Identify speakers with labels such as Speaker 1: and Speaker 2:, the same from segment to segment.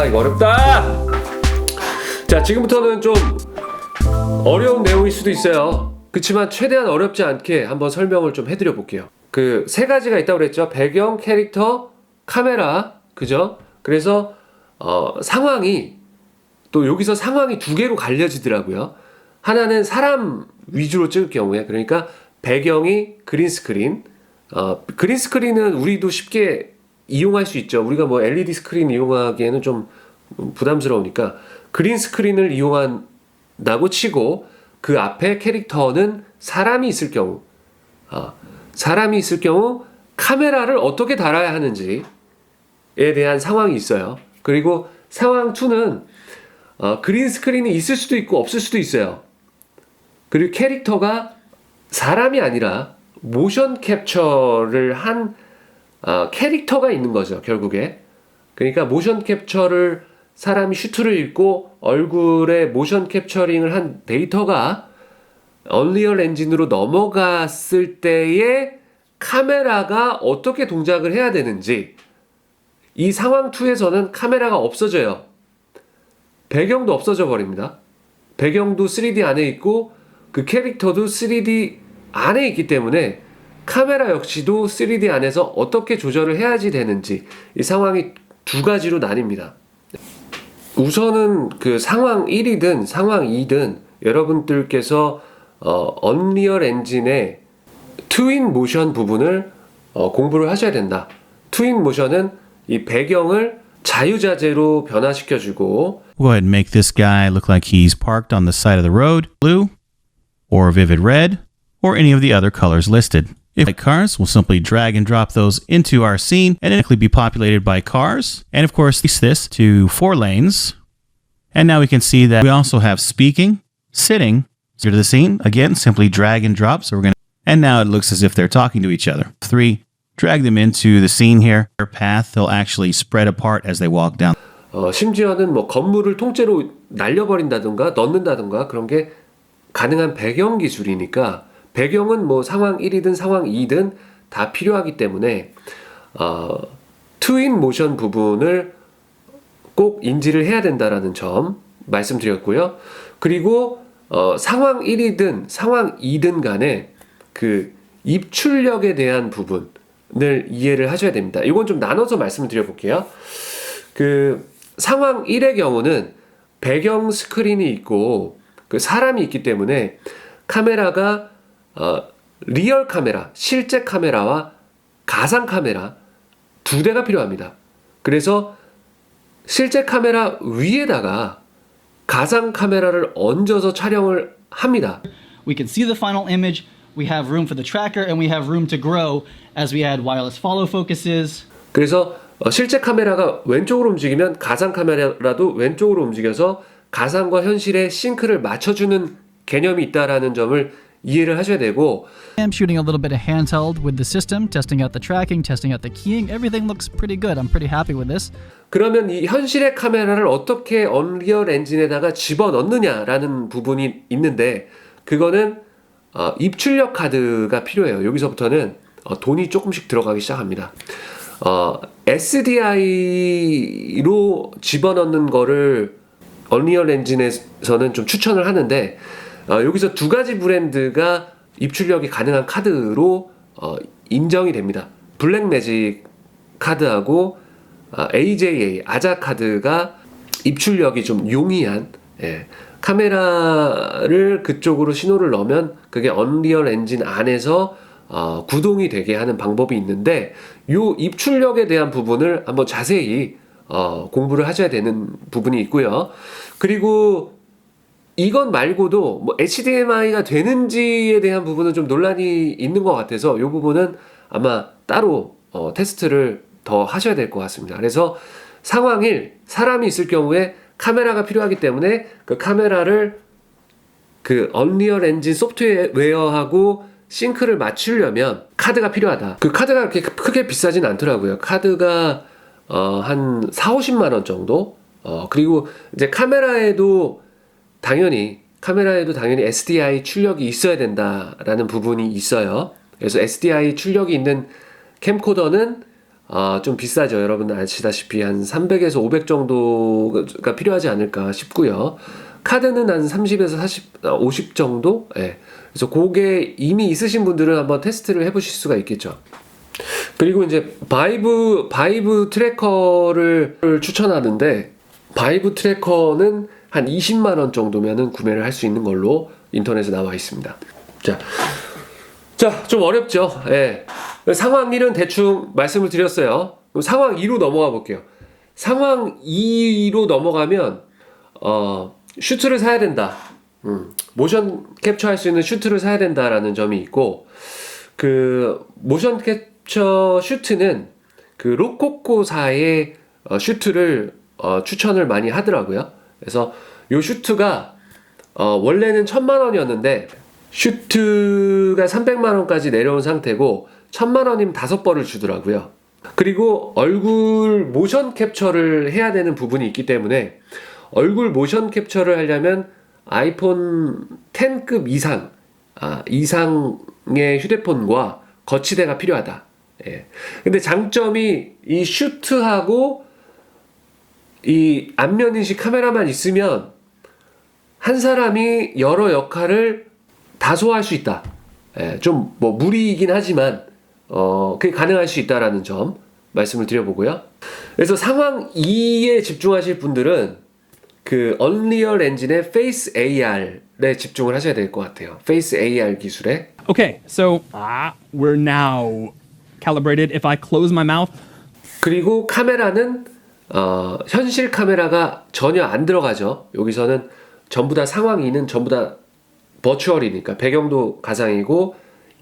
Speaker 1: 이거 어렵다. 자, 지금부터는 좀 어려운 내용일 수도 있어요. 그렇지만 최대한 어렵지 않게 한번 설명을 좀 해드려 볼게요. 그 세 가지가 있다고 그랬죠. 배경, 캐릭터, 카메라, 그죠? 그래서 상황이 또 여기서 상황이 두 개로 갈려지더라고요. 하나는 사람 위주로 찍을 경우에, 그러니까 배경이 그린스크린. 그린스크린은 우리도 쉽게 이용할 수 있죠. 우리가 뭐 LED 스크린 이용하기에는 좀 부담스러우니까 그린스크린을 이용한다고 치고, 그 앞에 캐릭터는 사람이 있을 경우, 사람이 있을 경우 카메라를 어떻게 달아야 하는지에 대한 상황이 있어요. 그리고 상황 2는 그린스크린이 있을 수도 있고 없을 수도 있어요. 그리고 캐릭터가 사람이 아니라 모션 캡처를 한 캐릭터가 있는 거죠, 결국에. 그러니까 모션 캡처를 사람이 슈트를 입고 얼굴에 모션 캡처링을 한 데이터가 언리얼 엔진으로 넘어갔을 때에 카메라가 어떻게 동작을 해야 되는지, 이 상황 2에서는 카메라가 없어져요. 배경도 없어져 버립니다. 배경도 3D 안에 있고 그 캐릭터도 3D 안에 있기 때문에 카메라 역시도 3D 안에서 어떻게 조절을 해야지 되는지, 이 상황이 두 가지로 나뉩니다. 우선은 그 상황 1이든 상황 2든 여러분들께서 언리얼 엔진의 트윈 모션 부분을 공부를 하셔야 된다. 트윈 모션은 이 배경을 자유자재로 변화시켜주고,
Speaker 2: We'll go ahead and make this guy look like he's parked on the side of the road, blue, or vivid red, or any of the other colors listed. If like cars, we'll simply drag and drop those into our scene and it'll be populated by cars. And of course, increase this to 4 lanes. And now we can see that we also have speaking, sitting, to the scene. Again, simply drag and drop. So we're going to, and now it looks as if they're talking to each other. 3, drag them into the scene here. Their path, they'll actually spread apart as they walk down.
Speaker 1: 심지어는 뭐 건물을 통째로 날려버린다든가 넣는다든가 그런 게 가능한 배경 기술이니까, 배경은 뭐 상황 1이든 상황 2든 다 필요하기 때문에 트윈 모션 부분을 꼭 인지를 해야 된다라는 점 말씀드렸고요. 그리고 상황 1이든 상황 2든 간에 그 입출력에 대한 부분을 이해를 하셔야 됩니다. 이건 좀 나눠서 말씀을 드려볼게요. 그 상황 1의 경우는 배경 스크린이 있고 그 사람이 있기 때문에 카메라가 리얼 카메라, 실제 카메라와 가상 카메라 두 대가 필요합니다. 그래서 실제 카메라 위에다가 가상 카메라를 얹어서 촬영을 합니다.
Speaker 3: We can see the final image, we have room for the tracker, and we have room to grow as we add wireless follow focuses.
Speaker 1: 그래서 실제 카메라가 왼쪽으로 움직이면 가상 카메라도 왼쪽으로 움직여서 가상과 현실의 싱크를 맞춰주는 개념이 있다라는 점을 이해를 하셔야 되고,
Speaker 4: I'm shooting a little bit of handheld with the system, testing out the tracking, testing out the keying. Everything looks pretty good. I'm pretty happy with this.
Speaker 1: 그러면 이 현실의 카메라를 어떻게 언리얼 엔진에다가 집어넣느냐라는 부분이 있는데, 그거는 입출력 카드가 필요해요. 여기서부터는 돈이 조금씩 들어가기 시작합니다. SDI로 집어넣는 거를 언리얼 엔진에서는 좀 추천을 하는데, 여기서 두 가지 브랜드가 입출력이 가능한 카드로 인정이 됩니다. 블랙매직 카드하고 AJA 아자 카드가 입출력이 좀 용이한, 카메라를 그쪽으로 신호를 넣으면 그게 언리얼 엔진 안에서 구동이 되게 하는 방법이 있는데, 요 입출력에 대한 부분을 한번 자세히 공부를 하셔야 되는 부분이 있고요. 그리고 이건 말고도 뭐 HDMI가 되는지에 대한 부분은 좀 논란이 있는 것 같아서 이 부분은 아마 따로 테스트를 더 하셔야 될 것 같습니다. 그래서 상황 1, 사람이 있을 경우에 카메라가 필요하기 때문에 그 카메라를 그 언리얼 엔진 소프트웨어하고 싱크를 맞추려면 카드가 필요하다. 그 카드가 그렇게 크게 비싸진 않더라고요. 카드가 한 4, 50만 원 정도. 그리고 이제 카메라에도 당연히 SDI 출력이 있어야 된다라는 부분이 있어요. 그래서 SDI 출력이 있는 캠코더는 좀 비싸죠. 여러분 아시다시피 한 300에서 500 정도가 필요하지 않을까 싶고요. 카드는 한 30에서 50 정도? 예. 그래서 그게 이미 있으신 분들은 한번 테스트를 해보실 수가 있겠죠. 그리고 이제 바이브 트래커를 추천하는데, 바이브 트래커는 한 20만원 정도면은 구매를 할 수 있는 걸로 인터넷에 나와 있습니다. 자, 좀 어렵죠? 예. 상황 1은 대충 말씀을 드렸어요. 그럼 상황 2로 넘어가 볼게요. 상황 2로 넘어가면, 슈트를 사야 된다. 모션 캡처할 수 있는 슈트를 사야 된다라는 점이 있고, 그, 모션 캡처 슈트는 그 로코코사의 슈트를 추천을 많이 하더라고요. 그래서 요 슈트가 원래는 1000만원이었는데 슈트가 300만원까지 내려온 상태고 1000만원이면 5벌을 주더라고요. 그리고 얼굴 모션 캡처를 해야 되는 부분이 있기 때문에 얼굴 모션 캡처를 하려면 아이폰 10급 이상의 휴대폰과 거치대가 필요하다. 예. 근데 장점이 이 슈트하고 이 안면인식 카메라만 있으면 한 사람이 여러 역할을 다 소화할 수 있다. 예, 좀 뭐 무리이긴 하지만 그게 가능할 수 있다라는 점 말씀을 드려보고요. 그래서 상황 2에 집중하실 분들은 그 언리얼 엔진의 페이스 AR에 집중을 하셔야 될 것 같아요. 페이스 AR 기술에.
Speaker 5: Okay, so we're now calibrated. If I close my mouth,
Speaker 1: 그리고 카메라는 현실 카메라가 전혀 안 들어가죠. 여기서는 전부 다 상황 2는 전부 다 버추얼이니까 배경도 가상이고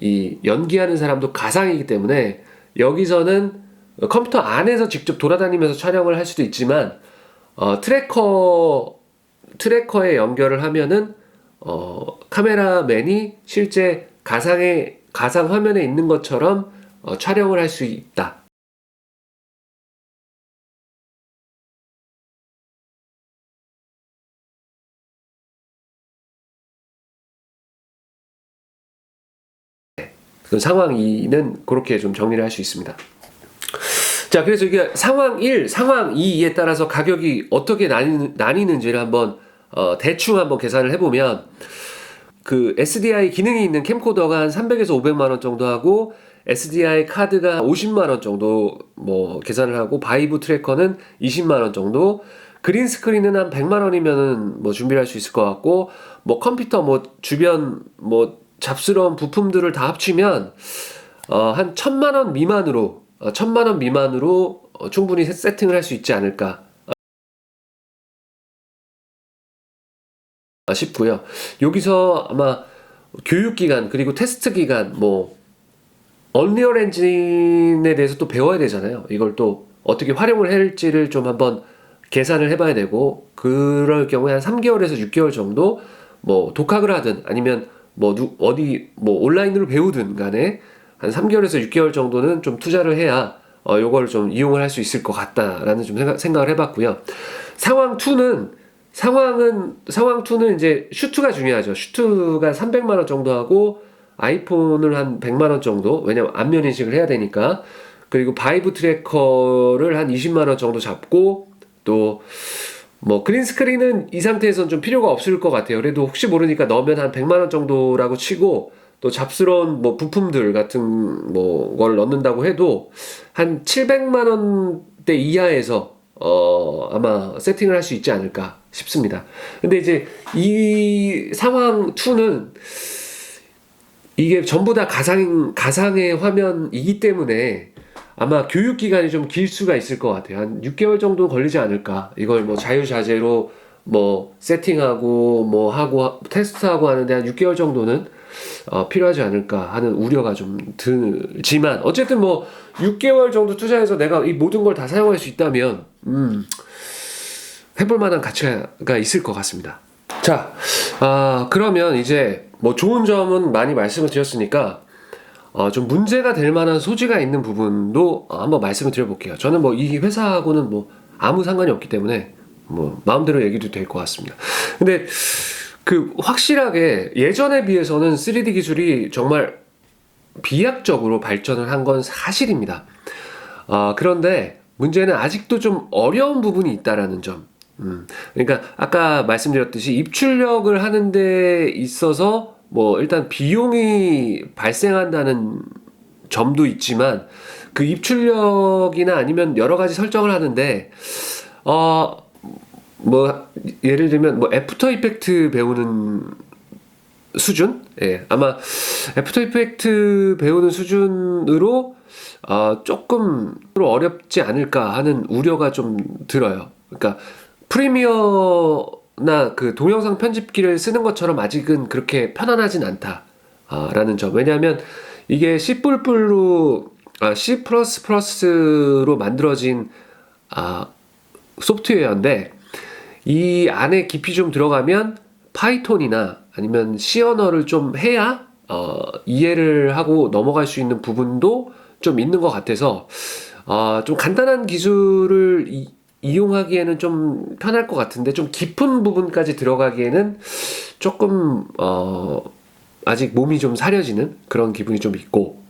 Speaker 1: 이 연기하는 사람도 가상이기 때문에 여기서는 컴퓨터 안에서 직접 돌아다니면서 촬영을 할 수도 있지만 트래커에 연결을 하면은 카메라맨이 실제 가상 화면에 있는 것처럼 촬영을 할 수 있다. 상황 2는 그렇게 좀 정리를 할 수 있습니다. 자, 그래서 이게 상황 1, 상황 2에 따라서 가격이 어떻게 나뉘는지를 한번 대충 한번 계산을 해보면 그 SDI 기능이 있는 캠코더가 한 300에서 500만 원 정도 하고 SDI 카드가 50만 원 정도 뭐 계산을 하고 바이브 트래커는 20만 원 정도, 그린 스크린은 한 100만 원이면은 뭐 준비를 할 수 있을 것 같고, 뭐 컴퓨터 뭐 주변 뭐 잡스러운 부품들을 다 합치면 한 1000만 원 미만으로 충분히 세팅을 할 수 있지 않을까 싶고요. 여기서 아마 교육기간 그리고 테스트 기간 뭐 언리얼 엔진에 대해서 또 배워야 되잖아요. 이걸 또 어떻게 활용을 할지를 좀 한번 계산을 해봐야 되고, 그럴 경우에 한 3개월에서 6개월 정도 뭐 독학을 하든 아니면 뭐 어디 뭐 온라인으로 배우든 간에 한 3개월에서 6개월 정도는 좀 투자를 해야 요걸 좀 이용을 할 수 있을 것 같다라는 좀 생각을 해봤고요. 상황 2는 이제 슈트가 중요하죠. 슈트가 300만 원 정도 하고 아이폰을 한 100만 원 정도, 왜냐면 안면 인식을 해야 되니까. 그리고 바이브 트래커를 한 20만 원 정도 잡고, 또 뭐 그린 스크린은 이 상태에서는 좀 필요가 없을 것 같아요. 그래도 혹시 모르니까 넣으면 한 100만 원 정도라고 치고, 또 잡스러운 뭐 부품들 같은 뭐 걸 넣는다고 해도 한 700만 원대 이하에서 아마 세팅을 할 수 있지 않을까 싶습니다. 근데 이제 이 상황 2는 이게 전부 다 가상의 화면이기 때문에 아마 교육 기간이 좀 길 수가 있을 것 같아요. 한 6개월 정도 걸리지 않을까. 이걸 뭐 자유자재로 뭐 세팅하고 뭐 하고 테스트하고 하는데 한 6개월 정도는 필요하지 않을까 하는 우려가 좀 들지만, 어쨌든 뭐 6개월 정도 투자해서 내가 이 모든 걸 다 사용할 수 있다면 해볼 만한 가치가 있을 것 같습니다. 자, 그러면 이제 뭐 좋은 점은 많이 말씀을 드렸으니까 좀 문제가 될 만한 소지가 있는 부분도 한번 말씀을 드려볼게요. 저는 뭐 이 회사하고는 뭐 아무 상관이 없기 때문에 뭐 마음대로 얘기도 될 것 같습니다. 근데 그 확실하게 예전에 비해서는 3D 기술이 정말 비약적으로 발전을 한 건 사실입니다. 그런데 문제는 아직도 좀 어려운 부분이 있다라는 점. 그러니까 아까 말씀드렸듯이 입출력을 하는 데 있어서 뭐 일단 비용이 발생한다는 점도 있지만 그 입출력이나 아니면 여러 가지 설정을 하는데 뭐 예를 들면 뭐 애프터 이펙트 배우는 수준? 예, 아마 애프터 이펙트 배우는 수준으로 조금 어렵지 않을까 하는 우려가 좀 들어요. 그러니까 프리미어나 그 동영상 편집기를 쓰는 것처럼 아직은 그렇게 편안하진 않다라는 점. 왜냐하면 이게 C++로 C++로 만들어진 소프트웨어인데 이 안에 깊이 좀 들어가면 파이톤이나 아니면 C 언어를 좀 해야 이해를 하고 넘어갈 수 있는 부분도 좀 있는 것 같아서 좀 간단한 기술을 이용하기에는 좀 편할 것 같은데 좀 깊은 부분까지 들어가기에는 조금 아직 몸이 좀 사려지는 그런 기분이 좀 있고,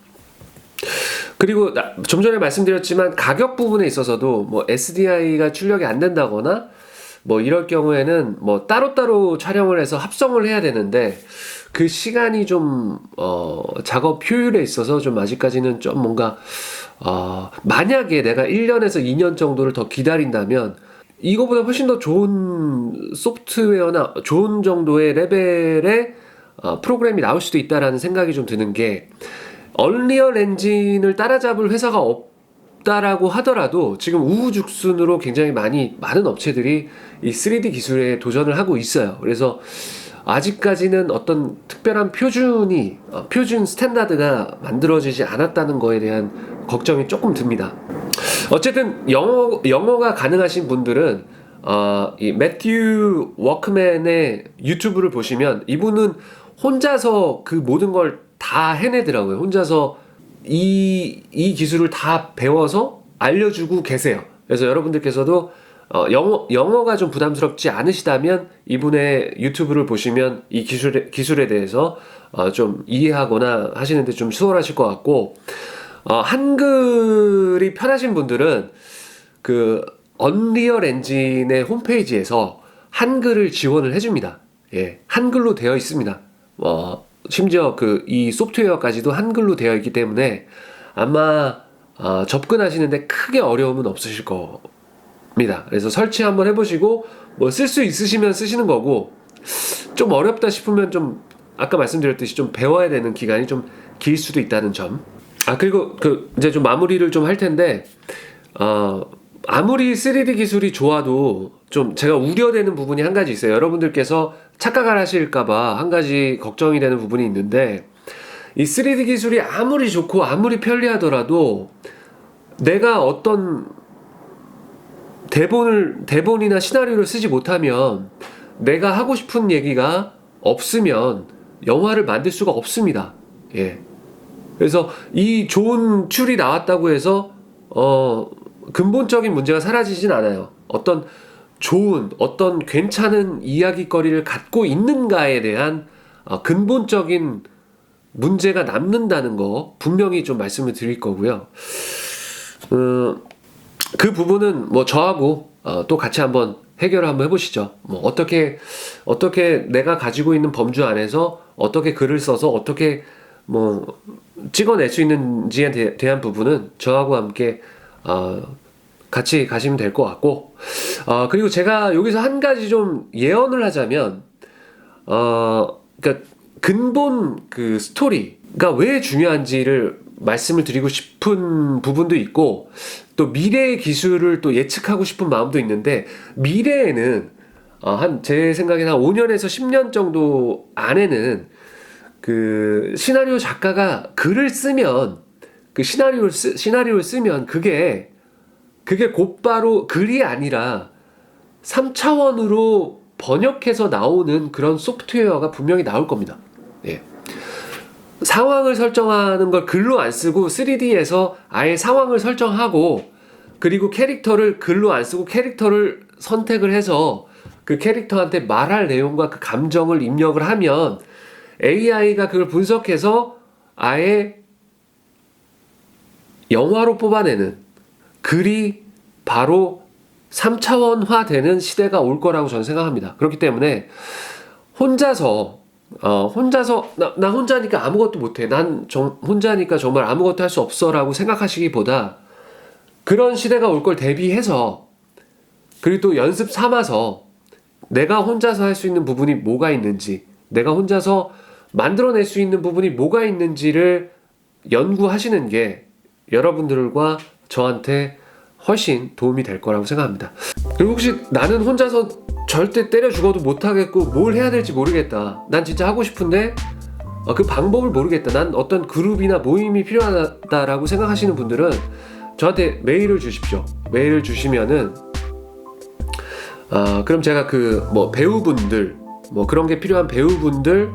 Speaker 1: 그리고 좀 전에 말씀드렸지만 가격 부분에 있어서도 뭐 SDI가 출력이 안 된다거나 뭐 이럴 경우에는 뭐 따로따로 촬영을 해서 합성을 해야 되는데 그 시간이 좀 작업 효율에 있어서 좀 아직까지는 좀 뭔가 만약에 내가 1년에서 2년 정도를 더 기다린다면 이거보다 훨씬 더 좋은 소프트웨어나 좋은 정도의 레벨의 프로그램이 나올 수도 있다라는 생각이 좀 드는 게, 언리얼 엔진을 따라잡을 회사가 없다라고 하더라도 지금 우후죽순으로 굉장히 많은 업체들이 이 3D 기술에 도전을 하고 있어요. 그래서 아직까지는 어떤 특별한 표준 스탠다드가 만들어지지 않았다는 거에 대한 걱정이 조금 듭니다. 어쨌든 영어가 가능하신 분들은 이 매튜 워크맨의 유튜브를 보시면 이분은 혼자서 그 모든 걸 다 해내더라고요. 혼자서 이 기술을 다 배워서 알려주고 계세요. 그래서 여러분들께서도 영어가 좀 부담스럽지 않으시다면 이분의 유튜브를 보시면 이 기술에 대해서 좀 이해하거나 하시는데 좀 수월하실 것 같고, 한글이 편하신 분들은 그 언리얼 엔진의 홈페이지에서 한글을 지원을 해줍니다. 예, 한글로 되어 있습니다. 심지어 이 소프트웨어까지도 한글로 되어 있기 때문에 아마 접근하시는데 크게 어려움은 없으실 겁니다. 그래서 설치 한번 해보시고 뭐 쓸 수 있으시면 쓰시는 거고, 좀 어렵다 싶으면 좀 아까 말씀드렸듯이 좀 배워야 되는 기간이 좀 길 수도 있다는 점. 그리고 이제 좀 마무리를 좀 할 텐데, 아무리 3D 기술이 좋아도 좀 제가 우려되는 부분이 한 가지 있어요. 여러분들께서 착각을 하실까봐 한 가지 걱정이 되는 부분이 있는데, 이 3D 기술이 아무리 좋고 아무리 편리하더라도 내가 어떤 대본이나 시나리오를 쓰지 못하면, 내가 하고 싶은 얘기가 없으면 영화를 만들 수가 없습니다. 예. 그래서 이 좋은 툴이 나왔다고 해서 근본적인 문제가 사라지진 않아요. 어떤 괜찮은 이야기거리를 갖고 있는가에 대한 근본적인 문제가 남는다는 거 분명히 좀 말씀을 드릴 거고요. 그 부분은 뭐 저하고 또 같이 한번 해결을 한번 해보시죠. 뭐 어떻게 내가 가지고 있는 범주 안에서 어떻게 글을 써서 어떻게 뭐 찍어낼 수 있는지에 대한 부분은 저하고 함께 같이 가시면 될 것 같고, 그리고 제가 여기서 한 가지 좀 예언을 하자면, 그러니까 근본 그 스토리가 왜 중요한지를 말씀을 드리고 싶은 부분도 있고, 또 미래의 기술을 또 예측하고 싶은 마음도 있는데, 미래에는 제 생각에는 한 5년에서 10년 정도 안에는 그 시나리오 작가가 글을 쓰면, 그 시나리오를 쓰면 그게 곧바로 글이 아니라 3차원으로 번역해서 나오는 그런 소프트웨어가 분명히 나올 겁니다. 예. 상황을 설정하는 걸 글로 안 쓰고 3D에서 아예 상황을 설정하고, 그리고 캐릭터를 글로 안 쓰고 캐릭터를 선택을 해서 그 캐릭터한테 말할 내용과 그 감정을 입력을 하면 AI가 그걸 분석해서 아예 영화로 뽑아내는 글이 바로 3차원화 되는 시대가 올 거라고 저는 생각합니다. 그렇기 때문에 혼자서 나 혼자니까 아무것도 못해. 혼자니까 정말 아무것도 할 수 없어라고 생각하시기보다 그런 시대가 올 걸 대비해서 그리고 또 연습 삼아서 내가 혼자서 할 수 있는 부분이 뭐가 있는지, 내가 혼자서 만들어낼 수 있는 부분이 뭐가 있는지를 연구하시는 게 여러분들과 저한테 훨씬 도움이 될 거라고 생각합니다. 그리고 혹시 나는 혼자서 절대 때려 죽어도 못하겠고 뭘 해야 될지 모르겠다, 난 진짜 하고 싶은데 그 방법을 모르겠다, 난 어떤 그룹이나 모임이 필요하다라고 생각하시는 분들은 저한테 메일을 주십시오. 메일을 주시면은 그럼 제가 배우분들, 그런 게 필요한 배우분들,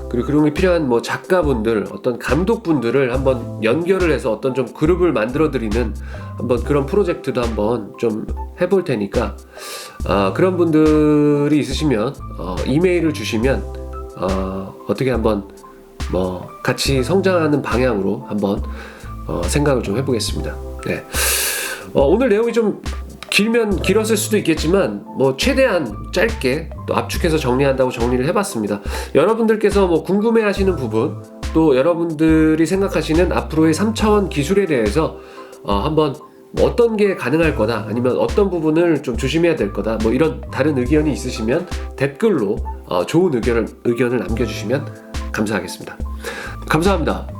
Speaker 1: 그리고 그런 게 필요한 작가분들, 어떤 감독분들을 한번 연결을 해서 어떤 좀 그룹을 만들어드리는 한번 그런 프로젝트도 한번 좀 해볼 테니까 그런 분들이 있으시면 이메일을 주시면 어떻게 한번 같이 성장하는 방향으로 한번 생각을 좀 해보겠습니다. 네. 오늘 내용이 좀 길면 길었을 수도 있겠지만 최대한 짧게 또 압축해서 정리한다고 정리를 해봤습니다. 여러분들께서 궁금해하시는 부분, 또 여러분들이 생각하시는 앞으로의 3차원 기술에 대해서 한번 어떤 게 가능할 거다, 아니면 어떤 부분을 좀 조심해야 될 거다, 이런 다른 의견이 있으시면 댓글로 좋은 의견을 남겨주시면 감사하겠습니다. 감사합니다.